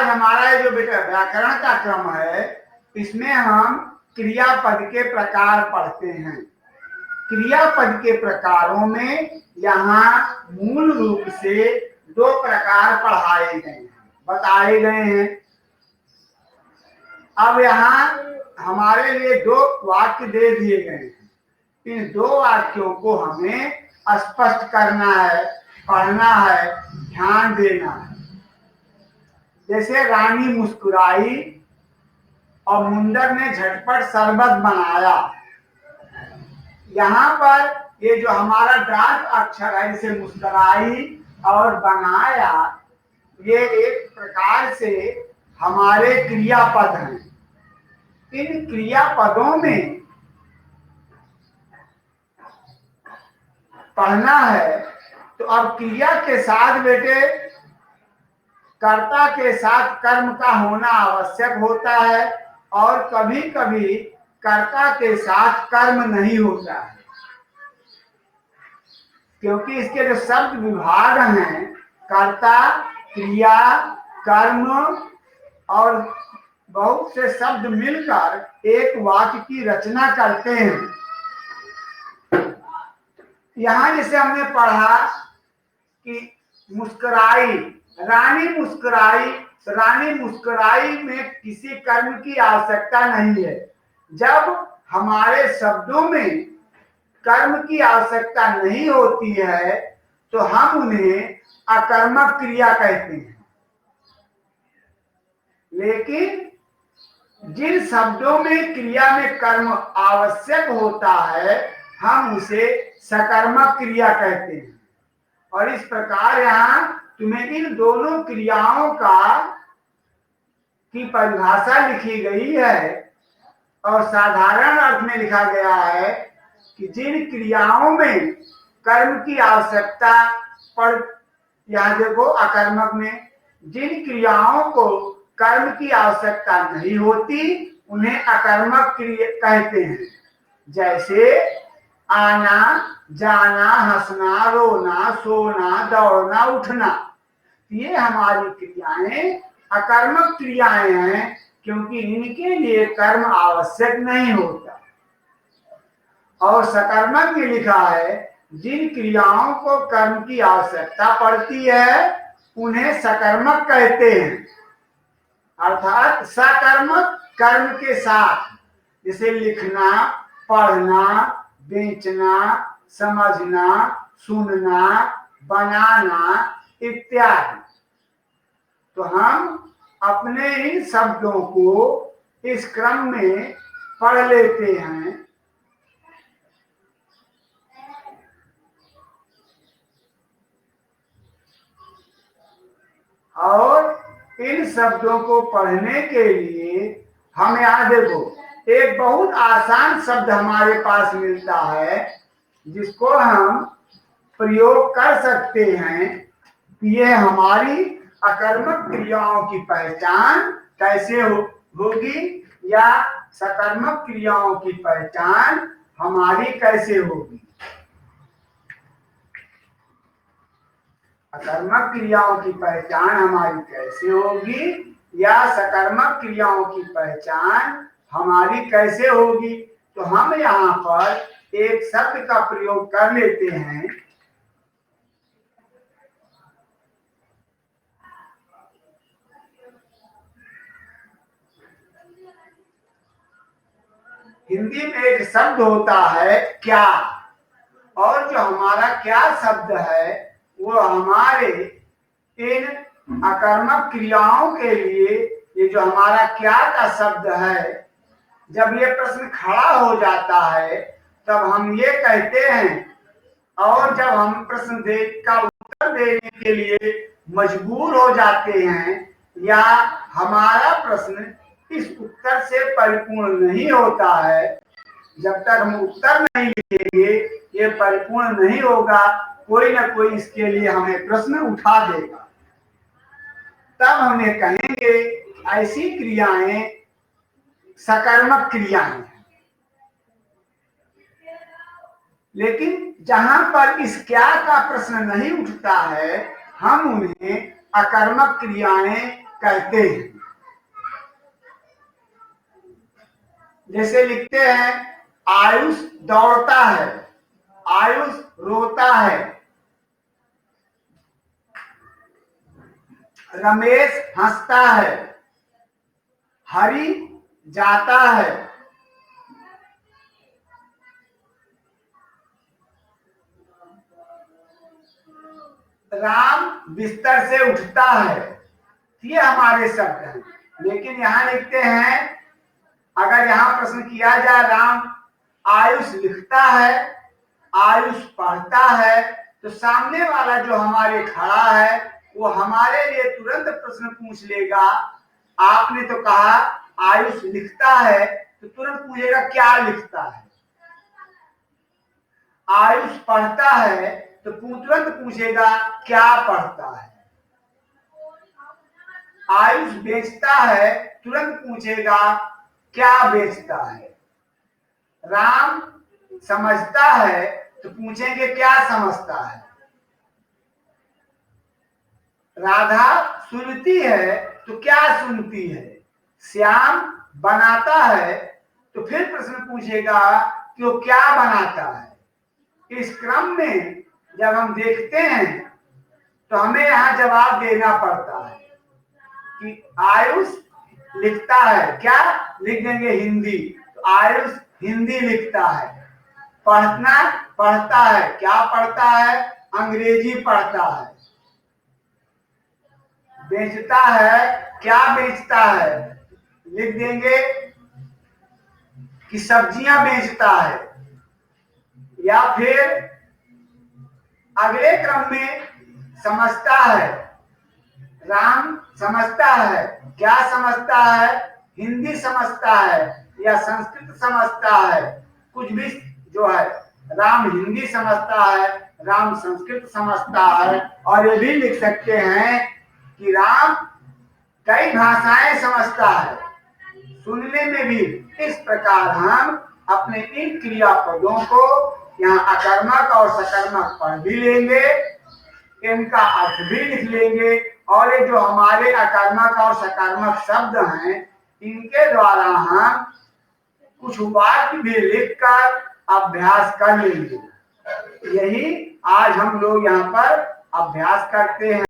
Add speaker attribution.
Speaker 1: आज हमारा ये जो बेटा व्याकरण का क्रम है, इसमें हम क्रियापद के प्रकार पढ़ते हैं। क्रियापद के प्रकारों में यहाँ मूल रूप से 2 प्रकार पढ़ाए गए हैं, बताए गए हैं। अब यहाँ हमारे लिए 2 वाक्य दे दिए गए हैं। इन 2 वाक्यों को हमें स्पष्ट करना है, पढ़ना है, ध्यान देना है। जैसे रानी मुस्कुराई और मुंदर ने झटपट शरबत बनाया। यहाँ पर ये जो हमारा डार्क अक्षर है, जैसे मुस्कुराई और बनाया, ये एक प्रकार से हमारे क्रियापद हैं। इन क्रियापदों में पढ़ना है तो अब क्रिया के साथ बेटे कर्ता के साथ कर्म का होना आवश्यक होता है और कभी कभी कर्ता के साथ कर्म नहीं होता है, क्योंकि इसके जो शब्द विभाग हैं, कर्ता, क्रिया, कर्म और बहुत से शब्द मिलकर एक वाक्य की रचना करते हैं। यहाँ जैसे हमने पढ़ा कि मुस्कुराई, रानी मुस्कुराई, रानी मुस्कुराई में किसी कर्म की आवश्यकता नहीं है। जब हमारे शब्दों में कर्म की आवश्यकता नहीं होती है तो हम उन्हें अकर्मक क्रिया कहते हैं। लेकिन जिन शब्दों में क्रिया में कर्म आवश्यक होता है हम उसे सकर्मक क्रिया कहते हैं। और इस प्रकार यहाँ तुम्हें इन दोनों क्रियाओं की परिभाषा लिखी गई है और साधारण अर्थ में लिखा गया है कि जिन क्रियाओं में कर्म की आवश्यकता पड़, यहाँ देखो अकर्मक में जिन क्रियाओं को कर्म की आवश्यकता नहीं होती उन्हें अकर्मक क्रिया कहते हैं। जैसे आना, जाना, हंसना, रोना, सोना, दौड़ना, उठना, ये हमारी क्रियाएं अकर्मक क्रियाएं हैं, क्योंकि इनके लिए कर्म आवश्यक नहीं होता। और सकर्मक में लिखा है जिन क्रियाओं को कर्म की आवश्यकता पड़ती है उन्हें सकर्मक कहते हैं। अर्थात सकर्मक कर्म के साथ, जैसे लिखना, पढ़ना, बेचना, समझना, सुनना, बनाना इत्यादि। तो हम अपने इन शब्दों को इस क्रम में पढ़ लेते हैं। और इन शब्दों को पढ़ने के लिए हम यहाँ देखो एक बहुत आसान शब्द हमारे पास मिलता है जिसको हम प्रयोग कर सकते हैं। ये हमारी अकर्मक क्रियाओं की पहचान कैसे होगी या सकर्मक क्रियाओं की पहचान हमारी कैसे होगी। अकर्मक क्रियाओं की पहचान हमारी कैसे होगी या सकर्मक क्रियाओं की पहचान हमारी कैसे होगी। तो हम यहाँ पर एक शब्द का प्रयोग कर लेते हैं। हिंदी में एक शब्द होता है क्या, और जो हमारा क्या शब्द है वो हमारे इन अकर्मक क्रियाओं के लिए, ये जो हमारा क्या का शब्द है, जब ये प्रश्न खड़ा हो जाता है तब हम ये कहते हैं, और जब हम प्रश्न का उत्तर देने के लिए मजबूर हो जाते हैं या हमारा प्रश्न इस उत्तर से परिपूर्ण नहीं होता है, जब तक हम उत्तर नहीं लिखेंगे ये परिपूर्ण नहीं होगा, कोई ना कोई इसके लिए हमें प्रश्न उठा देगा। तब हमें कहेंगे ऐसी क्रियाएं सकर्मक क्रियाएं हैं। लेकिन जहां पर इस क्या का प्रश्न नहीं उठता है हम उन्हें अकर्मक क्रियाएं कहते हैं। जैसे लिखते हैं आयुष दौड़ता है, आयुष रोता है, रमेश हंसता है, हरि जाता है, राम बिस्तर से उठता है। ये हमारे शब्द हैं, लेकिन यहां लिखते हैं, अगर यहां प्रश्न किया जाए राम आयुष लिखता है, आयुष पढ़ता है, तो सामने वाला जो हमारे खड़ा है वो हमारे लिए तुरंत प्रश्न पूछ लेगा। आपने तो कहा आयुष लिखता है, तो तुरंत पूछेगा क्या लिखता है। आयुष पढ़ता है तो तुरंत पूछेगा क्या पढ़ता है। आयुष बेचता है, तुरंत पूछेगा क्या बेचता है। राम समझता है तो पूछेंगे क्या समझता है। राधा सुनती है तो क्या सुनती है। श्याम बनाता है तो फिर प्रश्न पूछेगा कि वो क्या बनाता है। इस क्रम में जब हम देखते हैं तो हमें यहां जवाब देना पड़ता है कि आयुष लिखता है, क्या लिख देंगे हिंदी, तो आयुष हिंदी लिखता है। पढ़ना पढ़ता है, क्या पढ़ता है, अंग्रेजी पढ़ता है। बेचता है, क्या बेचता है, लिख देंगे कि सब्जियां बेचता है। या फिर अगले क्रम में समझता है, राम समझता है, क्या समझता है, हिंदी समझता है या संस्कृत समझता है। कुछ भी जो है, राम हिंदी समझता है, राम संस्कृत समझता है। और ये भी लिख सकते हैं कि राम कई भाषाएं समझता है, सुनने में भी। इस प्रकार हम अपने इन क्रियापदों को यहाँ अकर्मक और सकर्मक पढ़ भी लेंगे, इनका अर्थ भी लिख लेंगे, और ये जो हमारे अकर्मक और सकर्मक शब्द हैं इनके द्वारा हम कुछ वाक्य भी लिखकर अभ्यास कर लेंगे। यही आज हम लोग यहाँ पर अभ्यास करते हैं।